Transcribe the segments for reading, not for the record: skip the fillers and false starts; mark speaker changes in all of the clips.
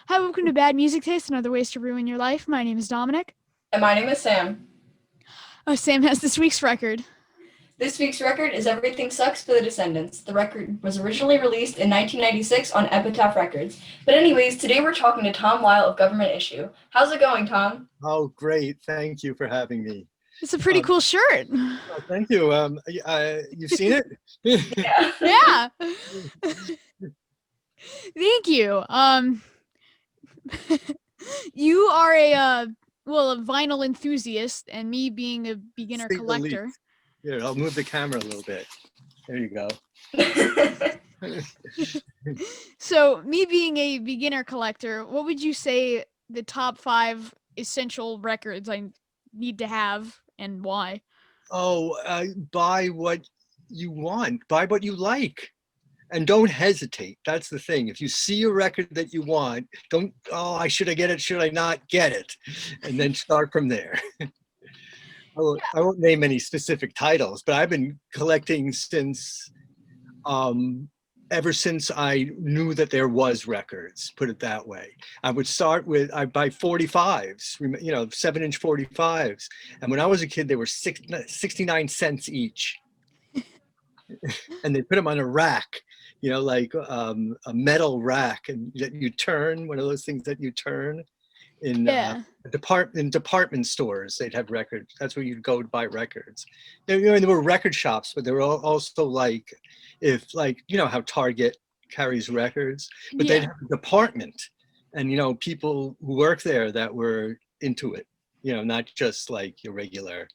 Speaker 1: Hi, welcome to Bad Music Taste and Other Ways to Ruin Your Life. My name is Dominic.
Speaker 2: And my name is Sam.
Speaker 1: Sam has this week's record.
Speaker 2: This week's record is Everything Sucks for the Descendants. The record was originally released in 1996 on Epitaph Records. But anyways, today we're talking to Tom Lyle of Government Issue. How's it going, Tom?
Speaker 3: Oh, great. Thank you for having me.
Speaker 1: It's a pretty cool shirt.
Speaker 3: Thank you. You've seen it?
Speaker 2: Yeah.
Speaker 1: Yeah. Thank you. You are a vinyl enthusiast, and me being a beginner
Speaker 3: State the
Speaker 1: collector.
Speaker 3: least. Here, I'll move the camera a little bit. There you go.
Speaker 1: So, me being a beginner collector, what would you say the top 5 essential records I need to have and why?
Speaker 3: Oh, buy what you want. Buy what you like. And don't hesitate. That's the thing. If you see a record that you want, don't, I should I get it? Should I not get it? And then start from there. I won't name any specific titles, but I've been collecting since, ever since I knew that there was records, put it that way. I would start with, I'd buy 45s, 7-inch 45s. And when I was a kid, they were 69 cents each. And they put them on a rack, like a metal rack, and you turn, one of those things that you turn. In department stores, they'd have records. That's where you'd go to buy records. There were record shops, but there were also how Target carries records, but they'd have a department, and people who work there that were into it. Not just like your regular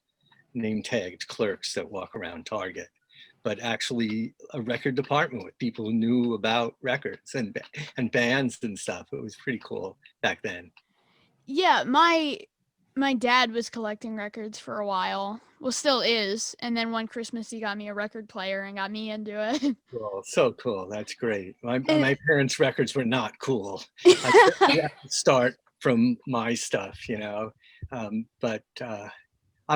Speaker 3: name tagged clerks that walk around Target, but actually a record department with people who knew about records and bands and stuff. It was pretty cool back then.
Speaker 1: Yeah, my dad was collecting records for a while. Well, still is. And then one Christmas he got me a record player and got me into it.
Speaker 3: Cool. So cool. That's great. My parents' records were not cool. I had to start from my stuff, but I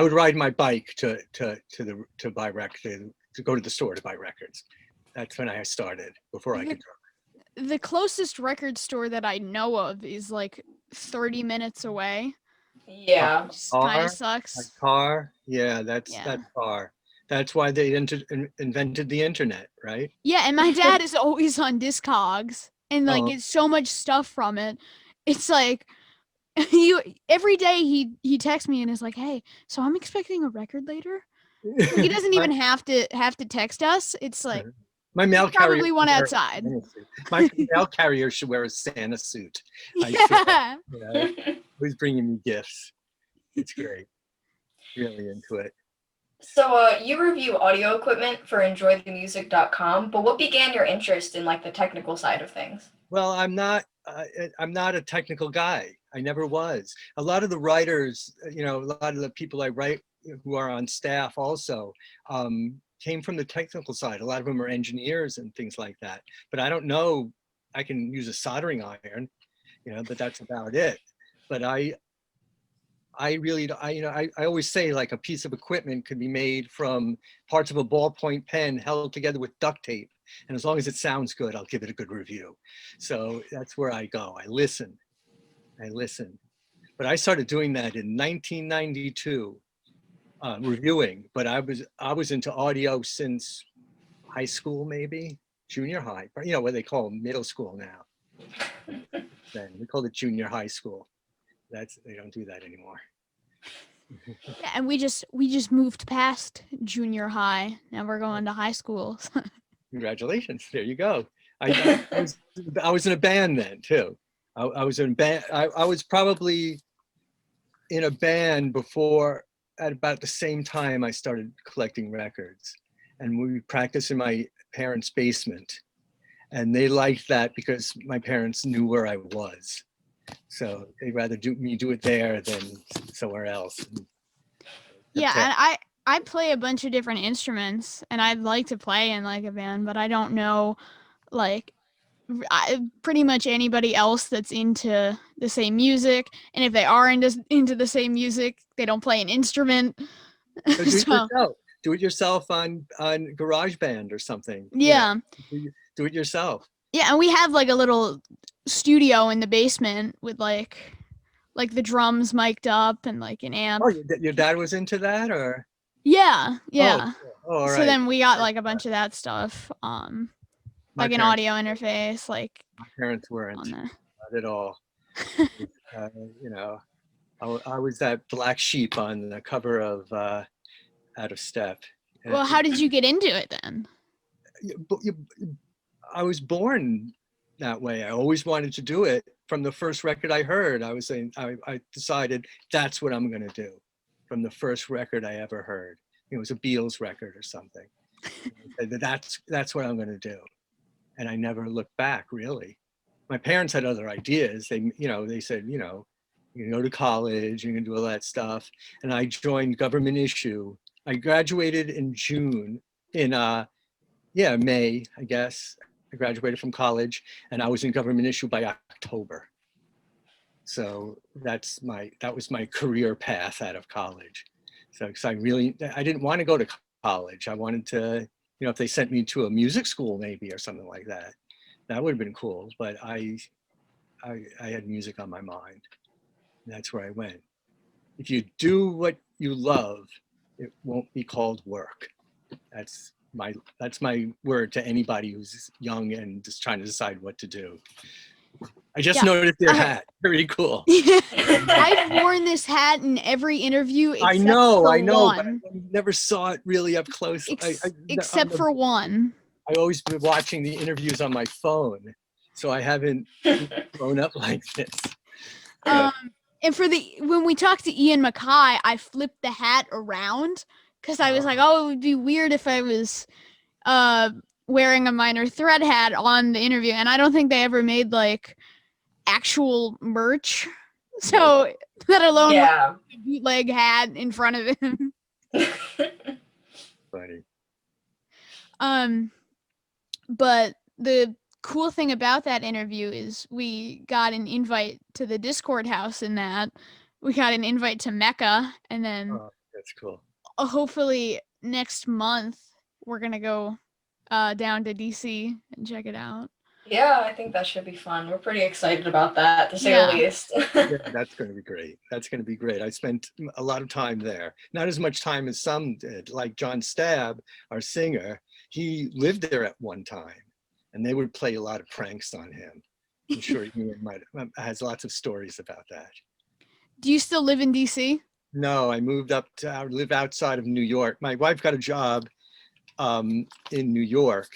Speaker 3: would ride my bike to buy records, to go to the store to buy records. That's when I started, before I could drive.
Speaker 1: The closest record store that I know of is like 30 minutes away.
Speaker 2: Yeah.
Speaker 1: Kind of sucks.
Speaker 3: A car? Yeah, that's far. That's why they invented the internet, right?
Speaker 1: Yeah, and my dad is always on Discogs, and it's so much stuff from it. It's like every day he texts me and is like, "Hey, so I'm expecting a record later." He doesn't even have to text us. It's like
Speaker 3: my mail carrier
Speaker 1: probably one outside.
Speaker 3: My mail carrier should wear a Santa suit.
Speaker 1: Yeah.
Speaker 3: He's bringing me gifts. It's great. Really into it.
Speaker 2: So you review audio equipment for enjoythemusic.com, but what began your interest in the technical side of things?
Speaker 3: Well, I'm not a technical guy. I never was. A lot of the writers, a lot of the people I write who are on staff also, came from the technical side. A lot of them are engineers and things like that. But I don't know. I can use a soldering iron, but that's about it. But I always say, like, a piece of equipment could be made from parts of a ballpoint pen held together with duct tape. And as long as it sounds good, I'll give it a good review. So that's where I go. I listen. But I started doing that in 1992. Reviewing, but I was into audio since high school, maybe junior high, what they call middle school now. Then we called it junior high school. They don't do that anymore.
Speaker 1: Yeah, and we just moved past junior high. Now we're going to high school.
Speaker 3: Congratulations! There you go. I was in a band then too. I was in band. I was probably in a band before. At about the same time I started collecting records, and we practiced in my parents' basement, and they liked that because my parents knew where I was, so they'd rather do it there than somewhere else.
Speaker 1: Yeah, and I play a bunch of different instruments, and I'd like to play in a band, but I don't know pretty much anybody else that's into the same music, and if they are into the same music, they don't play an instrument.
Speaker 3: So do it yourself on Garageband or something.
Speaker 1: Yeah.
Speaker 3: Do it yourself.
Speaker 1: Yeah, and we have a little studio in the basement with like the drums mic'd up and like an amp.
Speaker 3: Oh, your dad was into that, or?
Speaker 1: Yeah,
Speaker 3: Oh,
Speaker 1: yeah.
Speaker 3: cool. Oh, all
Speaker 1: So
Speaker 3: right.
Speaker 1: then we got like a bunch of that stuff,
Speaker 3: My
Speaker 1: like an
Speaker 3: parents,
Speaker 1: audio interface, like
Speaker 3: my parents weren't,
Speaker 1: on there.
Speaker 3: not at all. Uh, you know, I was that black sheep on the cover of Out of Step.
Speaker 1: Well, how did you get into it then?
Speaker 3: But I was born that way. I always wanted to do it. From the first record I heard, I was saying, I decided that's what I'm going to do. From the first record I ever heard, it was a Beatles record or something. That's what I'm going to do, and I never looked back. Really, my parents had other ideas. They said, you can go to college, you can do all that stuff, and I joined Government Issue. I graduated in June, in May, I guess. I graduated from college, and I was in Government Issue by October. So that was my career path out of college. So, because I didn't want to go to college. I wanted to, if they sent me to a music school maybe or something like that, that would have been cool. But I had music on my mind. That's where I went. If you do what you love, it won't be called work. That's my word to anybody who's young and just trying to decide what to do. I just noticed your hat. Very cool.
Speaker 1: I've worn this hat in every interview except
Speaker 3: I know,
Speaker 1: one.
Speaker 3: but I never saw it really up close.
Speaker 1: Except for one.
Speaker 3: I always been watching the interviews on my phone, so I haven't grown up like this.
Speaker 1: And when we talked to Ian Mackay, I flipped the hat around because I was like, oh, it would be weird if I was wearing a Minor Threat hat on the interview, and I don't think they ever made like actual merch, so let alone a bootleg hat in front of him.
Speaker 3: Funny.
Speaker 1: But the cool thing about that interview is we got an invite to the Discord house in that. We got an invite to Mecca, and then
Speaker 3: that's cool.
Speaker 1: Hopefully next month we're gonna go down to DC and check it out.
Speaker 2: Yeah, I think that should be fun. We're pretty excited about that, to say the least.
Speaker 3: Yeah, that's going to be great. That's going to be great. I spent a lot of time there. Not as much time as some did. Like John Stabb, our singer, he lived there at one time, and they would play a lot of pranks on him. I'm sure Ian has lots of stories about that.
Speaker 1: Do you still live in DC?
Speaker 3: No, I moved up to live outside of New York. My wife got a job in New York,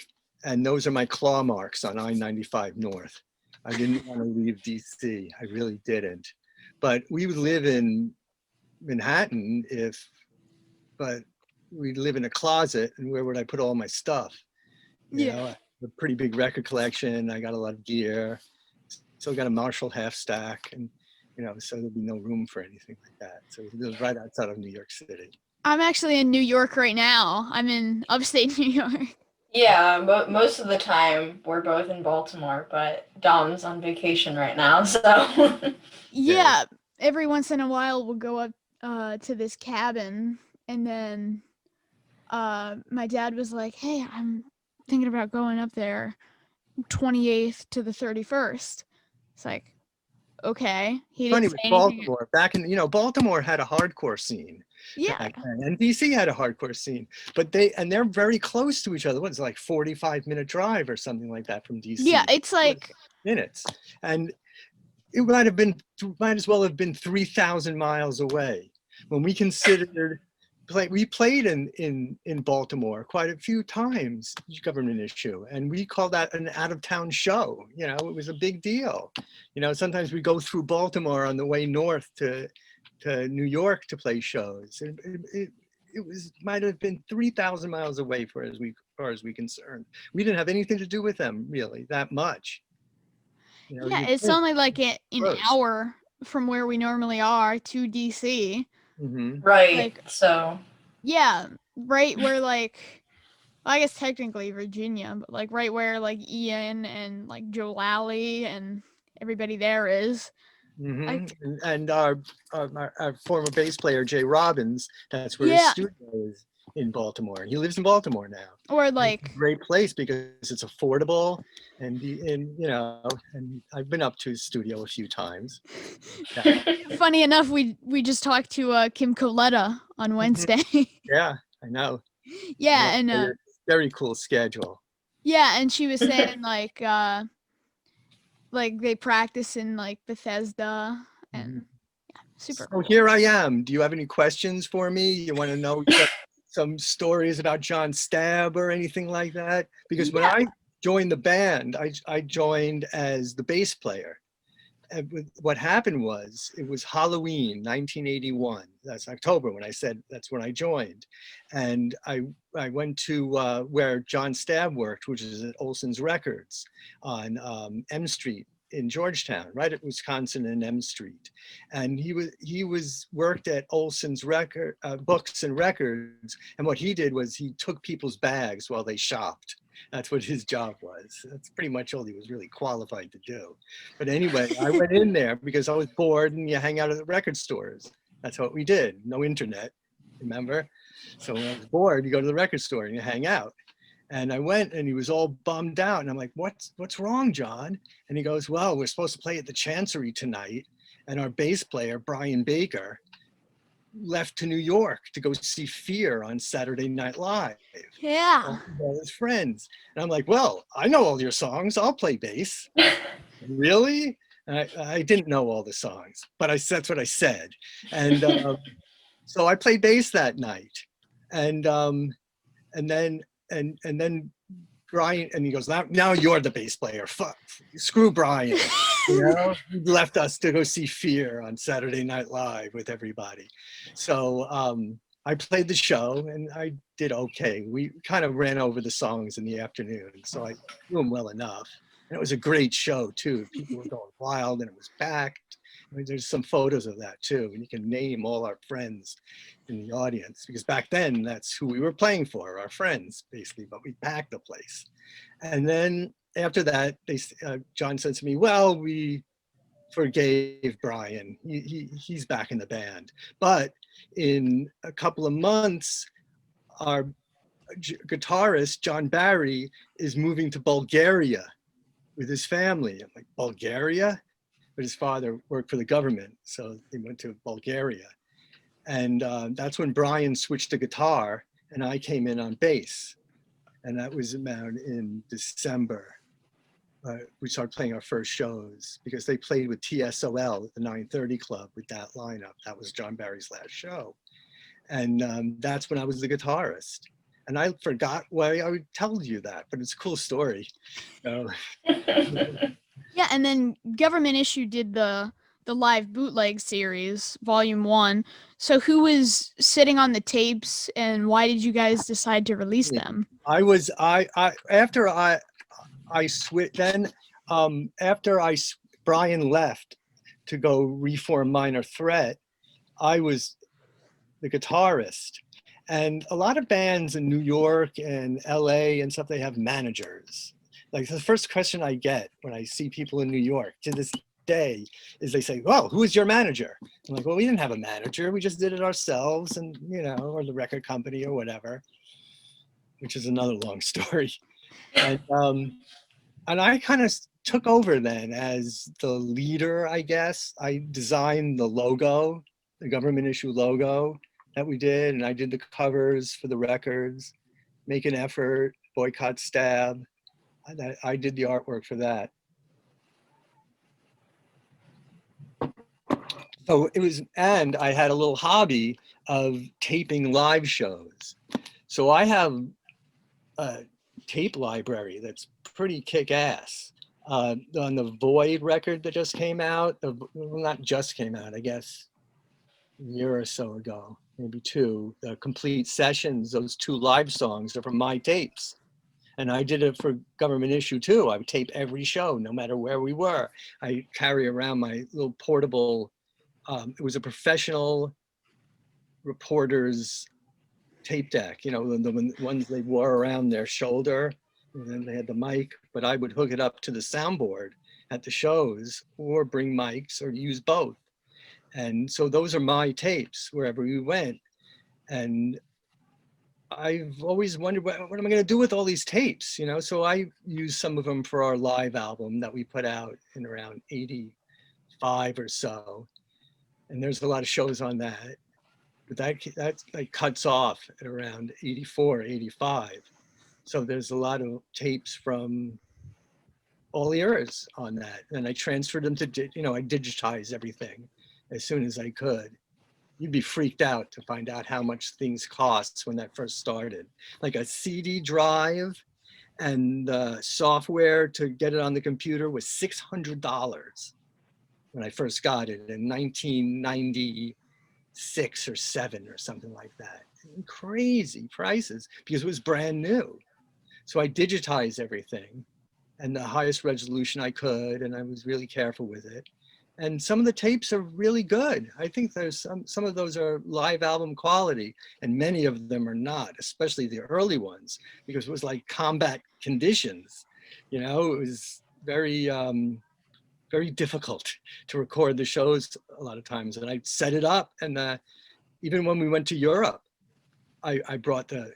Speaker 3: and those are my claw marks on I-95 North. I didn't want to leave DC. I really didn't. But we would live in Manhattan but we'd live in a closet, and where would I put all my stuff? You know, I have a pretty big record collection. I got a lot of gear. Still got a Marshall half stack, and so there'd be no room for anything like that. So it was right outside of New York City.
Speaker 1: I'm actually in New York right now. I'm in upstate New York.
Speaker 2: Yeah, most of the time we're both in Baltimore, but Dom's on vacation right now, so.
Speaker 1: Yeah, every once in a while we'll go up to this cabin, and then my dad was like, hey, I'm thinking about going up there 28th to the 31st. It's like, okay. He didn't say anything.
Speaker 3: Baltimore, back in, Baltimore had a hardcore scene.
Speaker 1: Yeah.
Speaker 3: And DC had a hardcore scene, but they're very close to each other. What's like 45-minute drive or something like that from DC?
Speaker 1: Yeah, it's like
Speaker 3: minutes. And it might as well have been 3,000 miles away. When we considered we played in Baltimore quite a few times, Government Issue, and we called that an out-of-town show. It was a big deal. Sometimes we go through Baltimore on the way north to New York to play shows. It might have been 3,000 miles away as far as we concerned. We didn't have anything to do with them really that much.
Speaker 1: It's only like an hour from where we normally are to DC.
Speaker 3: Mm-hmm.
Speaker 2: Right. So.
Speaker 1: Yeah, right where I guess technically Virginia, but right where Ian and Joe Lally and everybody there is.
Speaker 3: Mhm. And our former bass player, Jay Robbins, that's where his
Speaker 1: Yeah.
Speaker 3: studio is in Baltimore. He lives in Baltimore now.
Speaker 1: Or
Speaker 3: And it's
Speaker 1: like,
Speaker 3: a great place because it's affordable, and and I've been up to his studio a few times. Yeah.
Speaker 1: funny enough, we just talked to Kim Coletta on
Speaker 3: Mhm.
Speaker 1: Wednesday.
Speaker 3: Yeah, I know.
Speaker 1: Yeah, and
Speaker 3: Very cool schedule.
Speaker 1: yeah, and she was saying like they practice in like Bethesda
Speaker 3: Mhm.
Speaker 1: and super
Speaker 3: So
Speaker 1: cool.
Speaker 3: here I am. Do you have any questions for me? You want to know some stories about John Stabb or anything like that? Because when
Speaker 1: Yeah.
Speaker 3: I joined the band, I joined as the bass player. And what happened was, it was Halloween 1981. That's October when I said that's when I joined. And I went to where John Stabb worked, which is at Olson's Records on M Street in Georgetown, right at Wisconsin and M Street. And he was worked at Olson's Books and Records. And what he did was he took people's bags while they shopped. That's what his job was. That's pretty much all he was really qualified to do. But anyway, I went in there because I was bored, and you hang out at the record stores. That's what we did. No internet, remember? So when I was bored, you go to the record store and you hang out. And I went, and he was all bummed out. And I'm like, what's wrong, John? And he goes, well, we're supposed to play at the Chancery tonight. And our bass player, Brian Baker, left to New York to go see Fear on Saturday Night Live,
Speaker 1: Yeah.
Speaker 3: with all his friends. And I'm like, well, I know all your songs. I'll play bass. Really? I didn't know all the songs, but that's what I said. And so I played bass that night. And and then and then Brian, and he goes, now you're the bass player. Fuck, screw Brian. You know, he left us to go see Fear on Saturday Night Live with everybody. So I played the show, and I did okay. We kind of ran over the songs in the afternoon, so I knew them well enough. And it was a great show too. People were going wild, and it was packed. I mean, there's some photos of that too, and you can name all our friends in the audience, because back then that's who we were playing for, our friends, basically. But we packed the place. And then after that, John said to me, "Well, we forgave Brian. He's back in the band, but in a couple of months, our guitarist John Barry is moving to Bulgaria with his family." I'm like, Bulgaria? But his father worked for the government, so they went to Bulgaria. And that's when Brian switched to guitar, and I came in on bass. And that was about in December. We started playing our first shows because they played with TSOL at the 930 Club with that lineup. That was John Barry's last show. And that's when I was the guitarist. And I forgot why I told you that, but it's a cool story. So,
Speaker 1: Yeah, and then Government Issue did the live bootleg series, volume 1. So who was sitting on the tapes, and why did you guys decide to release them?
Speaker 3: after I switched, then Brian left to go reform Minor Threat, I was the guitarist. And a lot of bands in New York and LA and stuff, they have managers. Like the first question I get when I see people in New York to this day is they say, "Well, who is your manager?" I'm like, "Well, we didn't have a manager. We just did it ourselves, and or the record company or whatever," which is another long story. And I kind of took over then as the leader, I guess. I designed the logo, the Government Issue logo that we did, and I did the covers for the records, Make an Effort, Boycott Stab. I did the artwork for that. So it was, and I had a little hobby of taping live shows. So I have a tape library that's pretty kick-ass. On the Void record that just came out, well, not just came out, I guess a year or so ago, maybe two, the complete sessions, those 2 live songs are from my tapes. And I did it for Government Issue too. I would tape every show, no matter where we were. I carry around my little portable, it was a professional reporter's tape deck, the ones they wore around their shoulder, and then they had the mic, but I would hook it up to the soundboard at the shows, or bring mics, or use both. And so those are my tapes wherever we went. And I've always wondered, what am I going to do with all these tapes? You know, so I used some of them for our live album that we put out in around 85 or so. And there's a lot of shows on that. But that like cuts off at around 84, 85. So there's a lot of tapes from all eras on that. And I transferred them to, you know, I digitized everything as soon as I could. You'd be freaked out to find out how much things cost when that first started. Like a CD drive and software to get it on the computer was $600 when I first got it in 1996 or 7 or something like that. Crazy prices because it was brand new. So I digitized everything and the highest resolution I could, and I was really careful with it. And some of the tapes are really good. I think there's some of those are live album quality, and many of them are not, especially the early ones, because it was like combat conditions. You know, it was very, very difficult to record the shows a lot of times. And I set it up, and even when we went to Europe, I brought the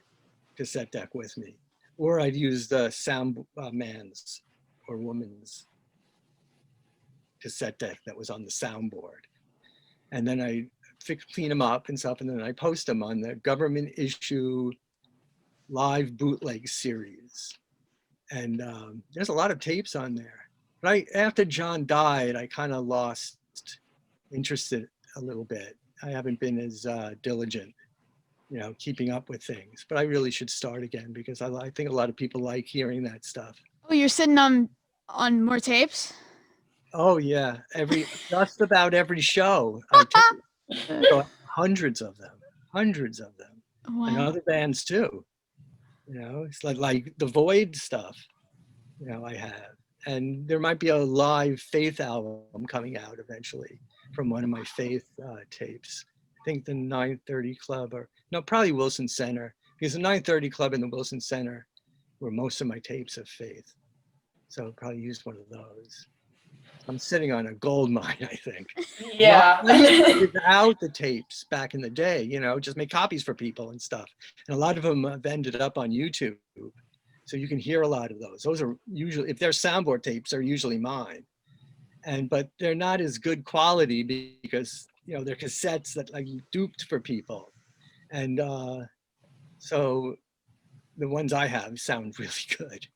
Speaker 3: cassette deck with me, or I'd use the sound man's or woman's cassette deck that was on the soundboard. And then I clean them up and stuff, and then I post them on the government issue live bootleg series. And there's a lot of tapes on there. But after John died, I kind of lost interest a little bit. I haven't been as diligent, you know, keeping up with things. But I really should start again because I think a lot of people like hearing that stuff.
Speaker 1: Oh, you're sitting on more tapes?
Speaker 3: Oh yeah, just about every show. I took hundreds of them, and
Speaker 1: Wow.
Speaker 3: other bands too. You know, it's like the Void stuff. You know, I have, and there might be a live Faith album coming out eventually from one of my Faith tapes. I think the 930 Club, or no, probably Wilson Center, because the 930 Club and the Wilson Center were most of my tapes of Faith. So I'll probably use one of those. I'm sitting on a gold mine, I think.
Speaker 2: Yeah.
Speaker 3: Without the tapes back in the day, you know, just make copies for people and stuff. And a lot of them have ended up on YouTube. So you can hear a lot of those. Those are usually, if they're soundboard tapes, they're usually mine. But they're not as good quality because, you know, they're cassettes that like duped for people. And so the ones I have sound really good.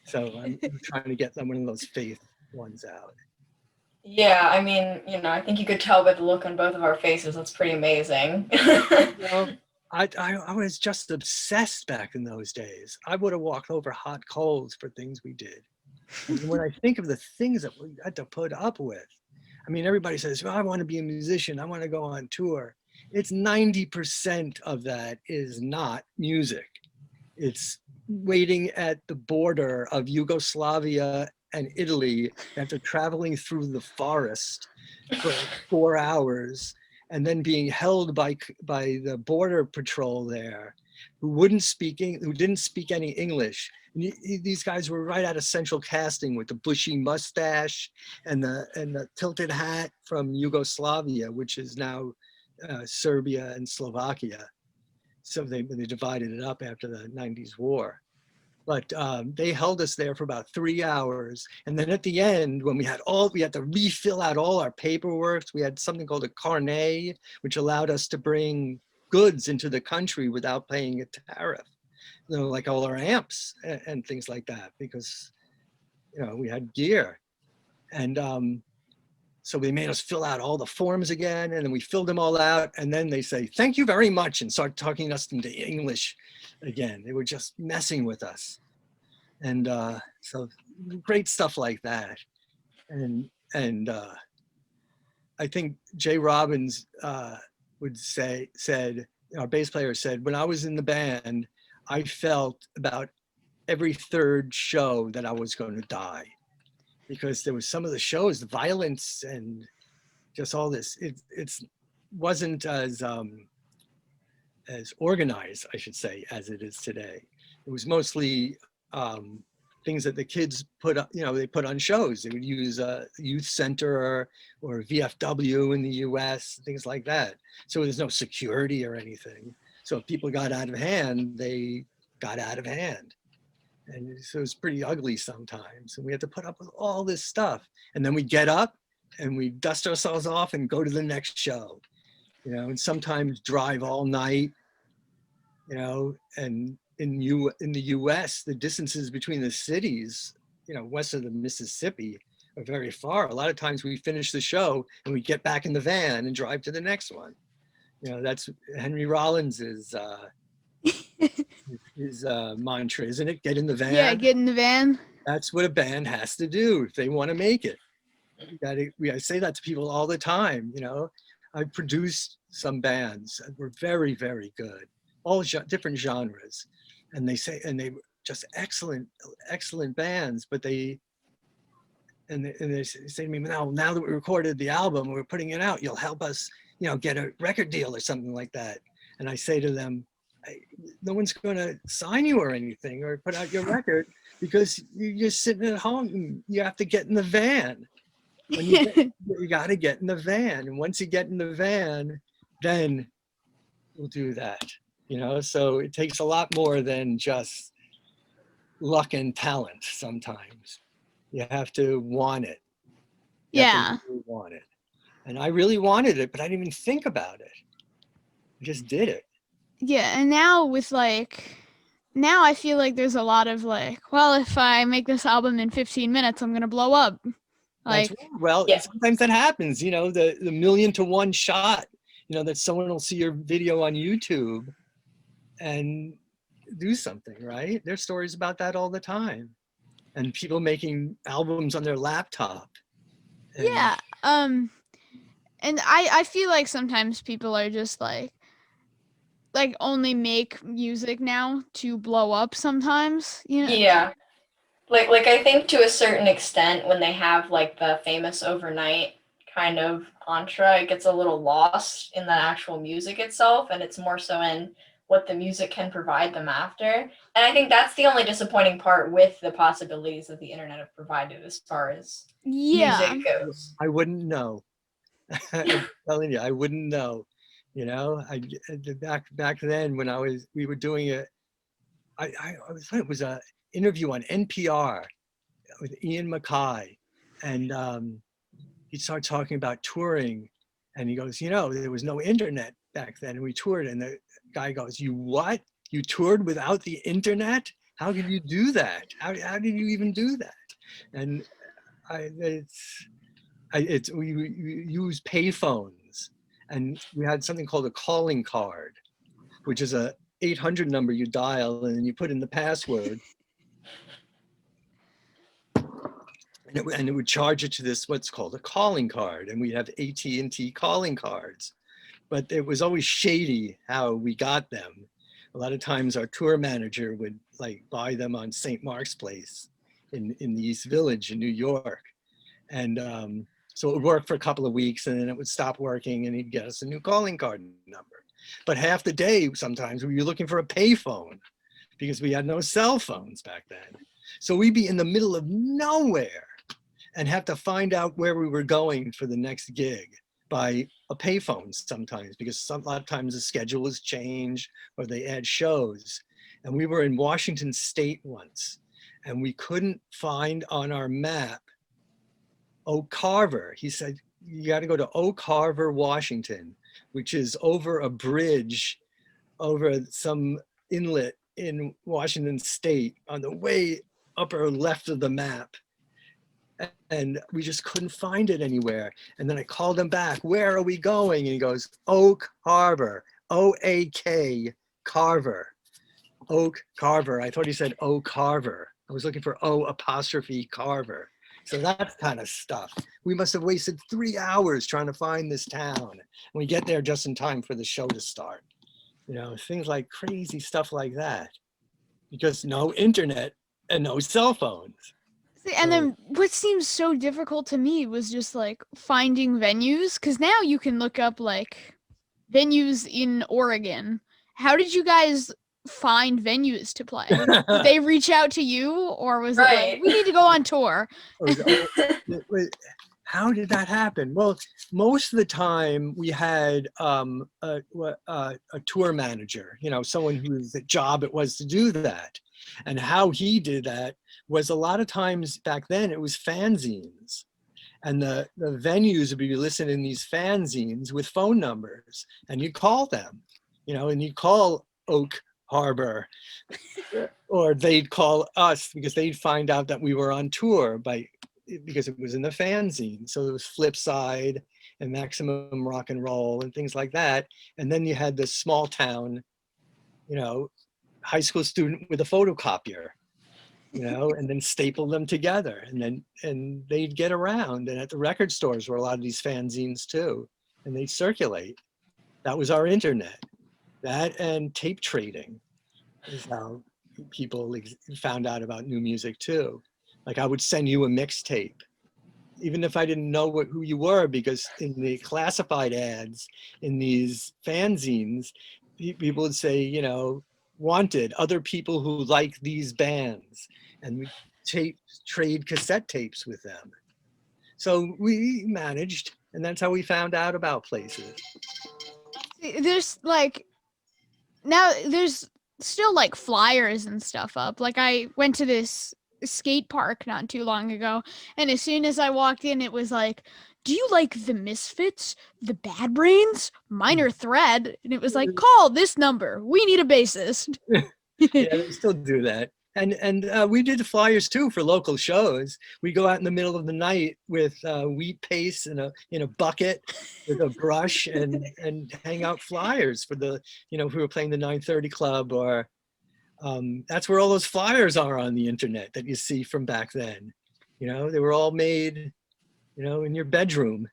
Speaker 3: So I'm trying to get one of those Faith ones out.
Speaker 2: Yeah, I mean, you know, I think you could tell by the look on both of our faces. That's pretty amazing.
Speaker 3: You know, I was just obsessed back in those days. I would have walked over hot coals for things we did. And when I think of the things that we had to put up with, I mean, everybody says, well, I want to be a musician. I want to go on tour. It's 90% of that is not music. It's waiting at the border of Yugoslavia and Italy after traveling through the forest for 4 hours and then being held by the border patrol there who didn't speak any English. And these guys were right out of central casting with the bushy mustache and the tilted hat from Yugoslavia, which is now Serbia and Slovakia. So they divided it up after the 90s war. But they held us there for about 3 hours. And then at the end, when we had to refill out all our paperwork. We had something called a carnet, which allowed us to bring goods into the country without paying a tariff. You know, like all our amps and things like that, because, you know, we had gear. And so they made us fill out all the forms again, and then we filled them all out. And then they say, thank you very much, and start talking us into English again. They were just messing with us. And so great stuff like that. And I think Jay Robbins said, our bass player said, when I was in the band, I felt about every third show that I was going to die, because there was some of the shows, the violence and just all this, it's wasn't as organized, I should say, as it is today. It was mostly things that the kids put up, they put on shows. They would use a youth center or VFW in the US, things like that. So there's no security or anything. So if people got out of hand, they got out of hand. And so it was pretty ugly sometimes. And we had to put up with all this stuff. And then we get up and we dust ourselves off and go to the next show, and sometimes drive all night, and in the US, the distances between the cities, west of the Mississippi are very far. A lot of times we finish the show and we get back in the van and drive to the next one. That's Henry Rollins's his mantra, isn't it? Get in the van.
Speaker 1: Yeah, get in the van.
Speaker 3: That's what a band has to do if they want to make it. I say that to people all the time. I produced some bands that were very, very good, all different genres, and they were just excellent bands. But they say to me, now that we recorded the album, we're putting it out. You'll help us, get a record deal or something like that. And I say to them, no one's going to sign you or anything or put out your record because you're sitting at home and you have to get in the van. When you got to get in the van. And once you get in the van, then we'll do that, So it takes a lot more than just luck and talent sometimes. You have to want it. You have to really want it. And I really wanted it, but I didn't even think about it. I just did it.
Speaker 1: Yeah, and now now I feel like there's a lot of well, if I make this album in 15 minutes, I'm going to blow up.
Speaker 3: Sometimes that happens, the 1,000,000 to 1 shot, that someone will see your video on YouTube and do something, right? There's stories about that all the time. And people making albums on their laptop. And
Speaker 1: I feel like sometimes people are just only make music now to blow up sometimes,
Speaker 2: Yeah. Like I think to a certain extent when they have the famous overnight kind of mantra, it gets a little lost in the actual music itself, and it's more so in what the music can provide them after. And I think that's the only disappointing part with the possibilities that the internet have provided as far as music goes.
Speaker 3: I wouldn't know. I'm telling you, I wouldn't know. Back then when we were doing it, it was a interview on NPR with Ian MacKaye, and he started talking about touring, and he goes, there was no internet back then, and we toured, and the guy goes, "You what? You toured without the internet? How could you do that? How did you even do that?" And we use payphones, and we had something called a calling card, which is a 800 number you dial, and then you put in the password. And it would charge it to this, what's called a calling card. And we have AT&T calling cards. But it was always shady how we got them. A lot of times our tour manager would buy them on St. Mark's Place in the East Village in New York. And so it would work for a couple of weeks, and then it would stop working, and he'd get us a new calling card number. But half the day, sometimes we were looking for a payphone because we had no cell phones back then. So we'd be in the middle of nowhere and have to find out where we were going for the next gig by a payphone sometimes, because a lot of times the schedule has changed or they add shows. And we were in Washington State once, and we couldn't find on our map Oak Carver. He said, you got to go to Oak Carver, Washington, which is over a bridge over some inlet in Washington State on the way upper left of the map. And we just couldn't find it anywhere. And then I called him back, "Where are we going?" And he goes, "Oak Carver, O-A-K Carver, Oak Carver." I thought he said O Carver. I was looking for O''Carver. So that kind of stuff. We must have wasted 3 hours trying to find this town. And we get there just in time for the show to start. Things like crazy stuff like that. Because no internet and no cell phones.
Speaker 1: And then what seems so difficult to me was just finding venues, because now you can look up venues in Oregon. How did you guys find venues to play? Did they reach out to you, or was it
Speaker 2: Right.
Speaker 1: like, we need to go on tour?
Speaker 3: How did that happen? Well, most of the time we had a tour manager, someone whose job it was to do that. And how he did that was, a lot of times back then it was fanzines. And the venues would be listed in these fanzines with phone numbers, and you call them, and you call Oak Harbor, or they'd call us because they'd find out that we were on tour because it was in the fanzine. So there was Flipside and Maximum Rock and Roll and things like that. And then you had this small town, high school student with a photocopier, and then staple them together, and they'd get around. And at the record stores were a lot of these fanzines too, and they'd circulate. That was our internet. That and tape trading is how people found out about new music too. Like, I would send you a mixtape, even if I didn't know who you were, because in the classified ads in these fanzines, people would say, wanted other people who like these bands, and we trade cassette tapes with them. So we managed, and that's how we found out about places.
Speaker 1: There's like, now there's still like flyers and stuff up. Like, I went to this skate park not too long ago, and as soon as I walked in, it was like, do you like the Misfits, the Bad Brains, Minor Threat? And it was like, call this number, we need a bassist.
Speaker 3: Yeah, they still do that. And we did the flyers too for local shows. We go out in the middle of the night with wheat paste in a bucket with a brush and hang out flyers for the, if we were playing the 930 Club, or that's where all those flyers are on the internet that you see from back then. They were all made, in your bedroom.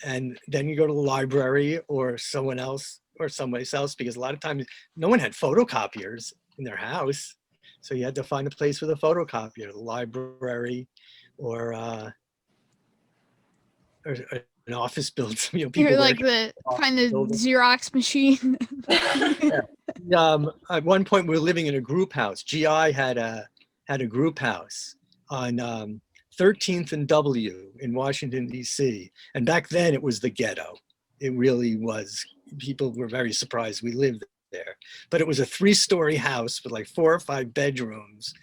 Speaker 3: And then you go to the library or someone else or someplace else, because a lot of times no one had photocopiers in their house. So you had to find a place with a photocopier, the library, or an office building.
Speaker 1: You're like find the Xerox machine.
Speaker 3: At one point we were living in a group house. GI had a group house on 13th and W in Washington, D.C. And back then it was the ghetto. It really was. People were very surprised we lived there. But it was a 3-story house with like 4 or 5 bedrooms.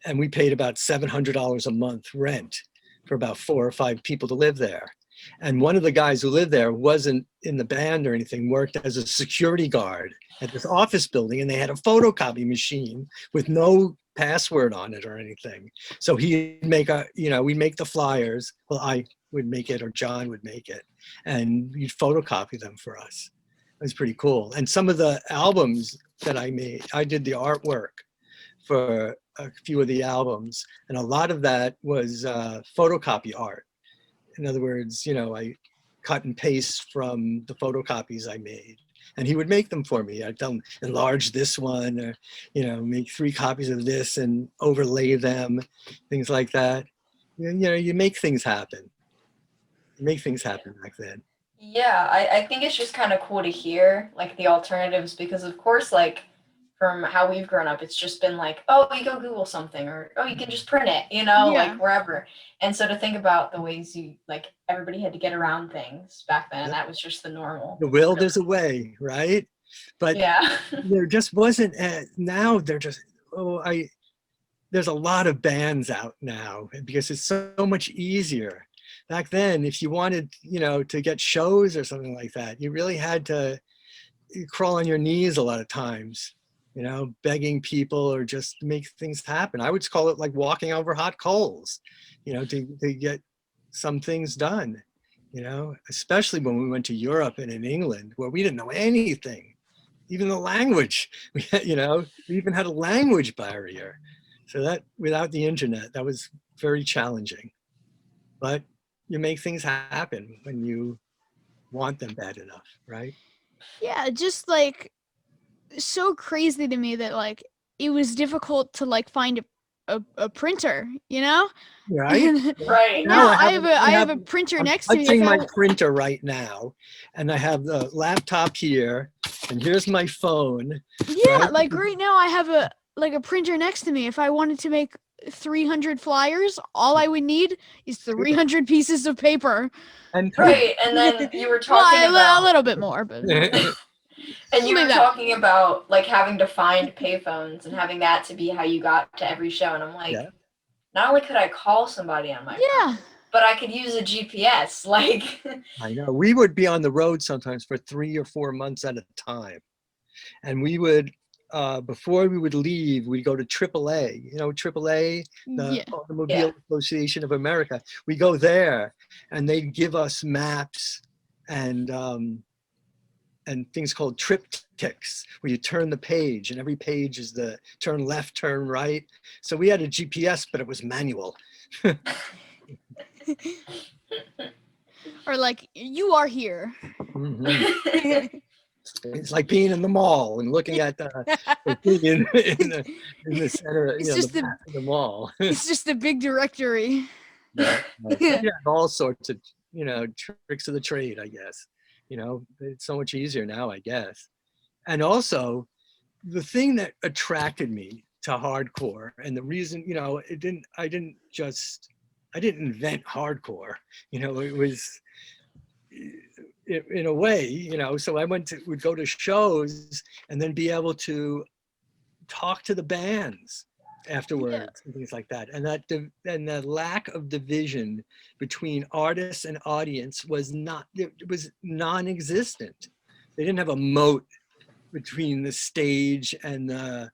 Speaker 3: And we paid about $700 a month rent for about 4 or 5 people to live there. And one of the guys who lived there wasn't in the band or anything, worked as a security guard at this office building, and they had a photocopy machine with no password on it or anything. So he'd make we'd make the flyers. Well, I would make it, or John would make it, and he'd photocopy them for us. It was pretty cool. And some of the albums that I made, I did the artwork for a few of the albums, and a lot of that was photocopy art. In other words, I cut and paste from the photocopies I made, and he would make them for me. I'd tell him, enlarge this one, or, make 3 copies of this and overlay them, things like that. You make things happen. You make things happen back then.
Speaker 2: Yeah, I think it's just kind of cool to hear like the alternatives, because of course, like from how we've grown up, it's just been like, oh, you go Google something, or oh, you can just print it, like wherever. And so to think about the ways like everybody had to get around things back then, that was just the normal.
Speaker 3: The will, there's a way, right? But
Speaker 2: yeah,
Speaker 3: there just wasn't. Now they're just there's a lot of bands out now because it's so much easier. Back then, if you wanted, to get shows or something like that, you really had to crawl on your knees a lot of times, begging people or just make things happen. I would call it like walking over hot coals, to get some things done, especially when we went to Europe and in England, where we didn't know anything, even the language, we even had a language barrier. So that without the internet, that was very challenging. But you make things happen when you want them bad enough, right?
Speaker 1: Yeah, just like so crazy to me that like it was difficult to like find a printer,
Speaker 3: Right.
Speaker 2: right.
Speaker 1: Now I have a printer next to me.
Speaker 3: I'm touching my printer right now, and I have the laptop here, and here's my phone.
Speaker 1: Yeah,
Speaker 3: right?
Speaker 1: like right now I have a printer next to me. If I wanted to make 300 flyers, all I would need is 300 pieces of paper.
Speaker 3: And
Speaker 2: Right, and then you were
Speaker 1: Well,
Speaker 2: talking
Speaker 1: a
Speaker 2: about,
Speaker 1: little bit more, but
Speaker 2: and you
Speaker 1: only
Speaker 2: were
Speaker 1: that.
Speaker 2: talking about like having to find payphones and having that to be how you got to every show. And I'm like,
Speaker 3: Yeah.
Speaker 2: not only could I call somebody on my
Speaker 1: Yeah.
Speaker 2: phone, but I could use a GPS. Like,
Speaker 3: I know. We would be on the road sometimes for 3 or 4 months at a time. And we would, before we would leave, we'd go to AAA, you know, AAA, the
Speaker 1: Yeah.
Speaker 3: Automobile Association of America. We go there and they'd give us maps and things called triptychs, where you turn the page and every page is the turn left, turn right. So we had a GPS, but it was manual.
Speaker 1: Or like, you are here.
Speaker 3: Mhm. It's like being in the mall and looking at the thing in the center,
Speaker 1: It's
Speaker 3: you know,
Speaker 1: just
Speaker 3: the map of the mall.
Speaker 1: It's just a big directory.
Speaker 3: Yeah, yeah, all sorts of, you know, tricks of the trade, I guess. You know, it's so much easier now, I guess. And also, the thing that attracted me to hardcore, and the reason, you know, I didn't invent hardcore. You know, it was in a way, you know. So I would go to shows and then be able to talk to the bands afterwards and things like that. And the lack of division between artists and audience was non-existent. They didn't have a moat between the stage and the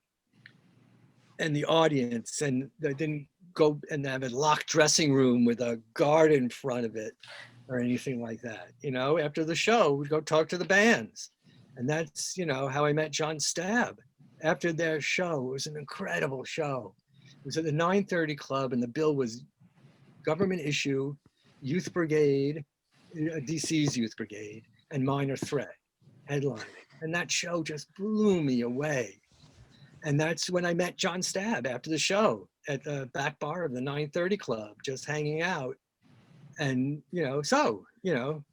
Speaker 3: audience, and they didn't go and have a locked dressing room with a guard in front of it or anything like that. You know, after the show, we'd go talk to the bands. And that's, you know, how I met John Stabb. After their show, it was an incredible show. It was at the 930 Club, and the bill was Government Issue, Youth Brigade, DC's Youth Brigade, and Minor Threat headlining. And that show just blew me away. And that's when I met John Stabb after the show at the back bar of the 930 Club, just hanging out. And, you know, so, you know,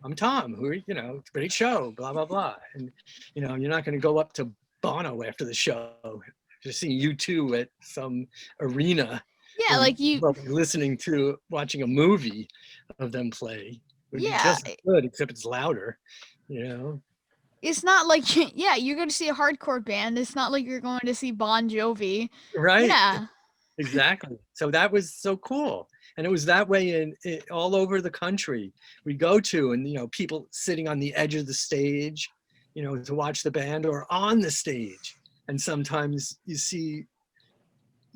Speaker 3: I'm Tom, who, you know, great show, blah, blah, blah. And, you know, you're not going to go up to Bono after the show to see U2 at some arena.
Speaker 1: Yeah, like you.
Speaker 3: Well, watching a movie of them play. It would be just as good, except it's louder, you know.
Speaker 1: It's not like, yeah, you're going to see a hardcore band. It's not like you're going to see Bon Jovi.
Speaker 3: Right.
Speaker 1: Yeah.
Speaker 3: Exactly. So that was so cool. And it was that way all over the country we go to, and, you know, people sitting on the edge of the stage, you know, to watch the band, or on the stage. And sometimes you see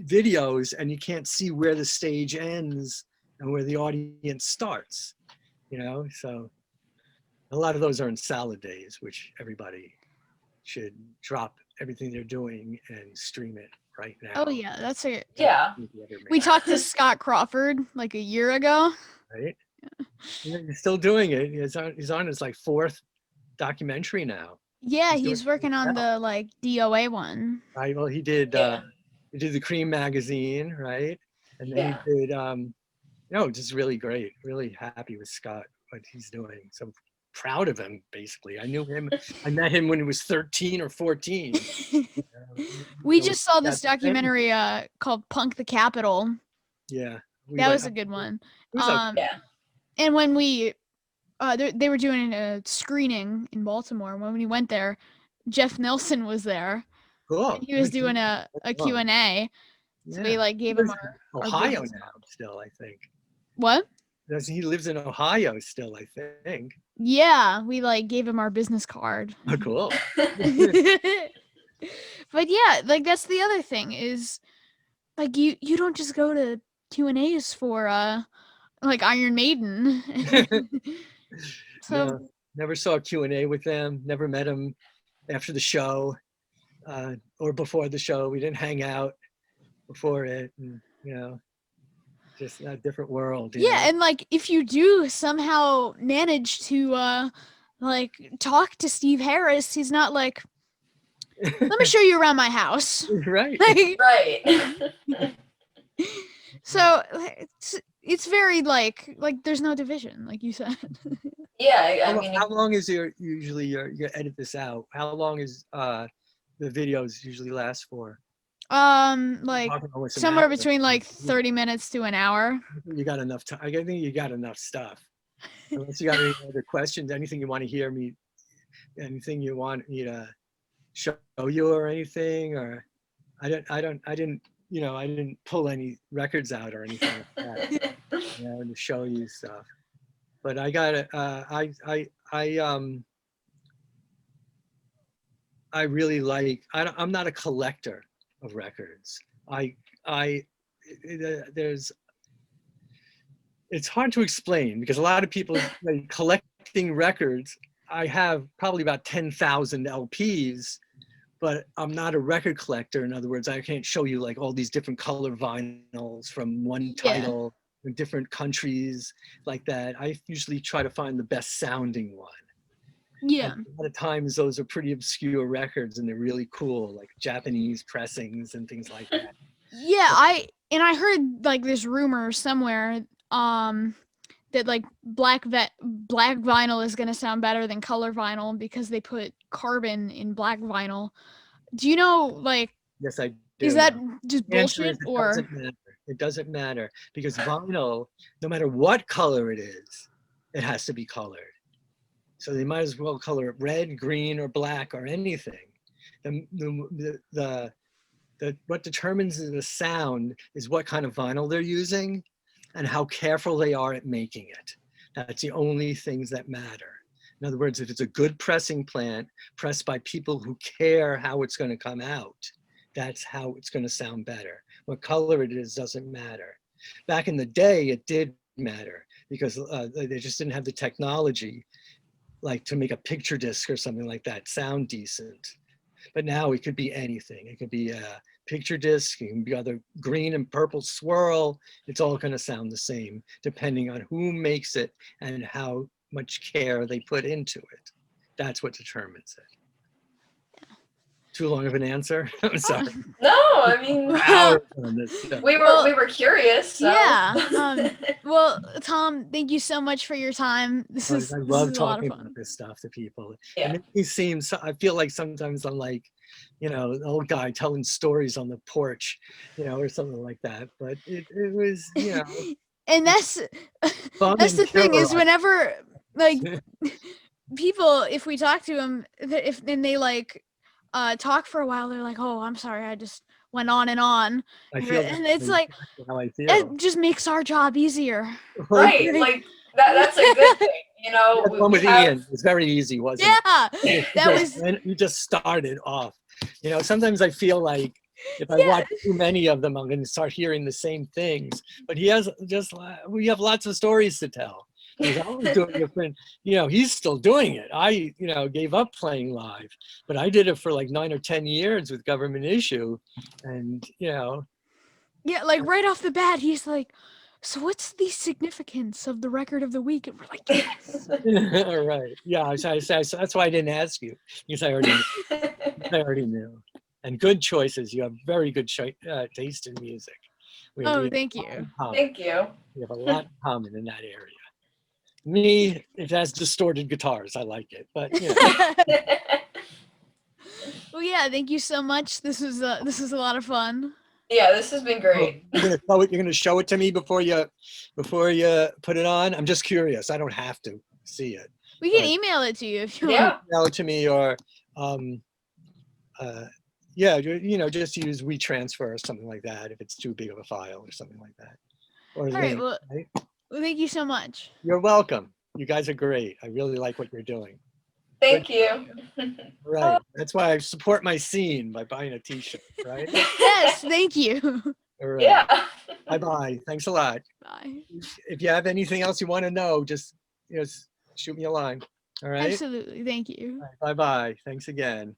Speaker 3: videos and you can't see where the stage ends and where the audience starts, you know. So a lot of those are in salad days, which everybody should drop everything they're doing and stream it right now.
Speaker 1: Oh yeah, that's it.
Speaker 2: Yeah.
Speaker 1: We talked to Scott Crawford like a year ago.
Speaker 3: Right. Yeah. He's still doing it. He's on his like 4th documentary now.
Speaker 1: Yeah, he's working on the like DOA one.
Speaker 3: Right. Well, he did the Cream magazine, right? And then he did just really great. Really happy with Scott, what he's doing. So proud of him, basically. I met him when he was 13 or 14.
Speaker 1: We just saw this documentary called Punk the Capitol.
Speaker 3: Yeah.
Speaker 1: That was a good one. And when we they were doing a screening in Baltimore, when we went there, Jeff Nelson was there.
Speaker 3: Cool.
Speaker 1: He was doing a Q&A. So we like gave him our
Speaker 3: Ohio now still, I think.
Speaker 1: What?
Speaker 3: He lives in Ohio still, I think.
Speaker 1: Yeah, we like gave him our business card.
Speaker 3: Oh, cool.
Speaker 1: But yeah, like that's the other thing is like you don't just go to Q&As for like Iron Maiden. So
Speaker 3: no, never saw a Q&A with them, never met him after the show or before the show. We didn't hang out before it, and, you know, just a different world.
Speaker 1: Yeah,
Speaker 3: know?
Speaker 1: and like if you do somehow manage to like talk to Steve Harris, he's not like, let me show you around my house.
Speaker 3: Right.
Speaker 1: Like,
Speaker 2: Right.
Speaker 1: So it's very like there's no division, like you said.
Speaker 2: Yeah, I mean,
Speaker 3: How long is usually you edit this out? How long is the videos usually last for?
Speaker 1: Like
Speaker 3: Talking almost an
Speaker 1: somewhere
Speaker 3: hour.
Speaker 1: between like 30 minutes to an hour.
Speaker 3: You got enough time. I think you got enough stuff. Unless you got any other questions, anything you want to hear me, anything you want me to show you or anything, or I didn't, I didn't pull any records out or anything like that, to show you stuff. But I got it. I really like. I'm not a collector of records. There's. It's hard to explain because a lot of people like collecting records. I have probably about 10,000 LPs, but I'm not a record collector. In other words, I can't show you like all these different color vinyls from one title in different countries like that. I usually try to find the best sounding one.
Speaker 1: Yeah.
Speaker 3: And a lot of times those are pretty obscure records and they're really cool, like Japanese pressings and things like that.
Speaker 1: Yeah, I heard like this rumor somewhere that like black vinyl is going to sound better than color vinyl because they put carbon in black vinyl. Do you know, like,
Speaker 3: yes, I do.
Speaker 1: Is that just bullshit
Speaker 3: it
Speaker 1: or?
Speaker 3: Doesn't matter. It doesn't matter because vinyl, no matter what color it is, it has to be colored. So they might as well color it red, green, or black or anything. What determines the sound is what kind of vinyl they're using and how careful they are at making it. That's the only things that matter. In other words, if it's a good pressing plant pressed by people who care how it's going to come out, that's how it's going to sound better. What color it is doesn't matter. Back in the day, it did matter because they just didn't have the technology like to make a picture disc or something like that sound decent. But now it could be anything. It could be a picture disc, it can be other green and purple swirl. It's all going to sound the same depending on who makes it and how much care they put into it. That's what determines it. Too long of an answer? I'm sorry.
Speaker 2: No, I mean, we were curious. So.
Speaker 1: Yeah. Well, Tom, thank you so much for your time.
Speaker 3: I love talking about this stuff to people.
Speaker 2: Yeah.
Speaker 3: It makes me seem, I feel like sometimes I'm like, an old guy telling stories on the porch, or something like that. But it was,
Speaker 1: And that's the thing is whenever like people, if we talk to them, if then they like talk for a while, they're like, "Oh, I'm sorry, I just went on and on," and it's like it just makes our job easier,
Speaker 2: right? Like that's a good thing,
Speaker 3: One with Ian was very easy, wasn't
Speaker 1: it? Yeah, that was.
Speaker 3: You just started off. Sometimes I feel like if I watch too many of them, I'm going to start hearing the same things. But we have lots of stories to tell. He's always doing different, he's still doing it. I, gave up playing live, but I did it for like 9 or 10 years with Government Issue. And,
Speaker 1: Yeah, like right off the bat, he's like, so what's the significance of the record of the week? And we're like, yes.
Speaker 3: All right. Yeah, that's why I didn't ask you, because I already knew. And good choices. You have very good taste in music.
Speaker 1: Thank you.
Speaker 2: Thank you.
Speaker 3: We have a lot in common in that area. Me, it has distorted guitars. I like it, but
Speaker 1: Well, yeah, thank you so much. This is a lot of fun.
Speaker 2: Yeah, this has been great.
Speaker 3: You're gonna show it to me before you put it on. I'm just curious. I don't have to see it.
Speaker 1: We can email it to you if you want.
Speaker 3: Email it to me, or just use WeTransfer or something like that if it's too big of a file or something like that. Or
Speaker 1: all right. Well, thank you so much.
Speaker 3: You're welcome. You guys are great. I really like what you're doing.
Speaker 2: Thank you.
Speaker 3: Right. That's why I support my scene by buying a t-shirt, right?
Speaker 1: Yes, thank you.
Speaker 3: All right.
Speaker 2: Yeah.
Speaker 3: Bye-bye. Thanks a lot.
Speaker 1: Bye.
Speaker 3: If you have anything else you want to know, just shoot me a line. All right?
Speaker 1: Absolutely. Thank you.
Speaker 3: Right, bye-bye. Thanks again.